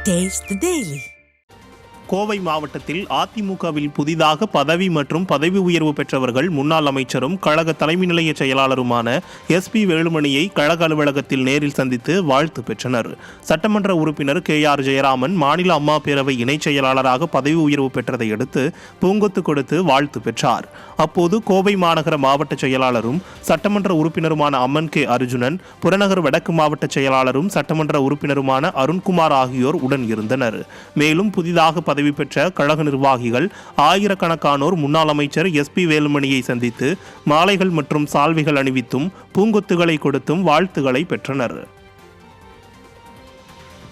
Taste the Daily. Kovai மாவட்டத்தில் அதிமுகவில் புதிதாக பதவி மற்றும் பதவி உயர்வு பெற்றவர்கள் முன்னாள் அமைச்சரும் கழக தலைமை நிலைய செயலாளருமான SP வேலுமணியை கழக அலுவலகத்தில் நேரில் சந்தித்து வாழ்த்து பெற்றனர். சட்டமன்ற உறுப்பினர் KR ஜெயராமன் மாநில அம்மா பேரவை இணைச் செயலாளராக பதவி உயர்வு பெற்றதை அடுத்து பூங்கொத்து கொடுத்து வாழ்த்து பெற்றார். அப்போது கோவை மாநகர மாவட்ட செயலாளரும் சட்டமன்ற உறுப்பினருமான அம்மன் K அர்ஜுனன், புறநகர் வடக்கு மாவட்ட செயலாளரும் சட்டமன்ற உறுப்பினருமான அருண்குமார் ஆகியோர் உடன் இருந்தனர். மேலும் புதிதாக பதவி பெற்ற கழக நிர்வாகிகள் ஆயிரக்கணக்கானோர் முன்னாள் அமைச்சர் SP வேலுமணியை சந்தித்து மாலைகள் மற்றும் சால்வைகள் அணிவித்தும் பூங்கொத்துகளை கொடுத்தும் வாழ்த்துக்களை பெற்றனர்.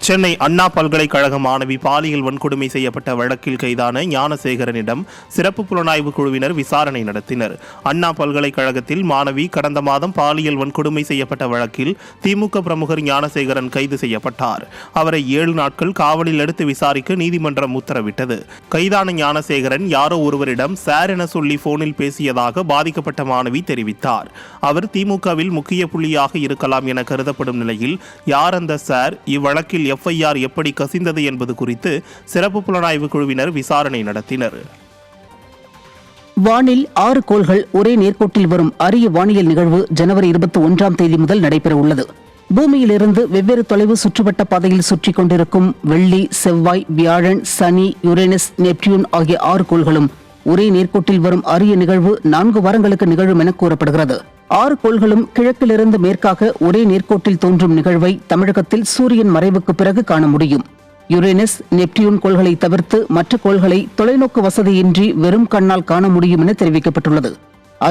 சென்னை அண்ணா பல்கலைக்கழக மாணவி பாலியல் வன்கொடுமை செய்யப்பட்ட வழக்கில் கைதான ஞானசேகரனிடம் சிறப்பு புலனாய்வு குழுவினர் விசாரணை நடத்தினர். அண்ணா பல்கலைக்கழகத்தில் மாணவி கடந்த மாதம் பாலியல் வன்கொடுமை செய்யப்பட்ட வழக்கில் திமுக பிரமுகர் ஞானசேகரன் கைது செய்யப்பட்டார். அவரை 7 நாட்கள் காவலில் எடுத்து விசாரிக்க நீதிமன்றம் உத்தரவிட்டது. கைதான ஞானசேகரன் யாரோ ஒருவரிடம் சார் என சொல்லி போனில் பேசியதாக பாதிக்கப்பட்ட மாணவி தெரிவித்தார். அவர் திமுகவில் முக்கிய புள்ளியாக இருக்கலாம் என கருதப்படும் நிலையில் யார் அந்த சார், இவ்வழக்கில் FIR எப்படி கசிந்தது என்பது குறித்து சிறப்பு புலனாய்வு குழுவினர் விசாரணை நடத்தினர். வானில் 6 கோள்கள் ஒரே நேர்கோட்டில் வரும் அரிய வானியல் நிகழ்வு ஜனவரி 21ஆம் தேதி முதல் நடைபெற உள்ளது. பூமியிலிருந்து வெவ்வேறு தொலைவு சுற்றுவட்ட பாதையில் சுற்றிக் கொண்டிருக்கும் வெள்ளி, செவ்வாய், வியாழன், சனி, யுரேனஸ், நெப்டியூன் ஆகிய 6 கோள்களும் ஒரே நேர்கோட்டில் வரும் அரிய நிகழ்வு 4 வாரங்களுக்கு நிகழும் என கூறப்படுகிறது. 6 கோள்களும் கிழக்கிலிருந்து மேற்காக ஒரே நேர்கோட்டில் தோன்றும் நிகழ்வை தமிழகத்தில் சூரியன் மறைவுக்கு பிறகு காண முடியும். யுரேனஸ், நெப்டியூன் கோள்களை தவிர்த்து மற்ற கோள்களை தொலைநோக்கு வசதியின்றி வெறும் கண்ணால் காண முடியும் என தெரிவிக்கப்பட்டுள்ளது.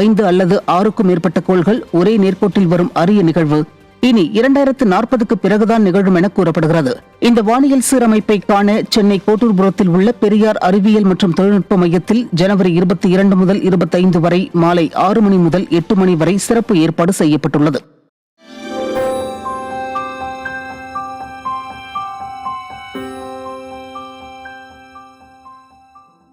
5 அல்லது 6க்கும் மேற்பட்ட கோள்கள் ஒரே நேர்கோட்டில் வரும் அரிய நிகழ்வு இனி 2040க்கு பிறகுதான் நிகழும் என கூறப்படுகிறது. இந்த வானியல் சீரமைப்பை காண சென்னை கோட்டூர்புரத்தில் உள்ள பெரியார் அறிவியல் மற்றும் தொழில்நுட்ப மையத்தில் ஜனவரி 22 முதல் 25 வரை மாலை 6 மணி முதல் 8 மணி வரை சிறப்பு ஏற்பாடு செய்யப்பட்டுள்ளது.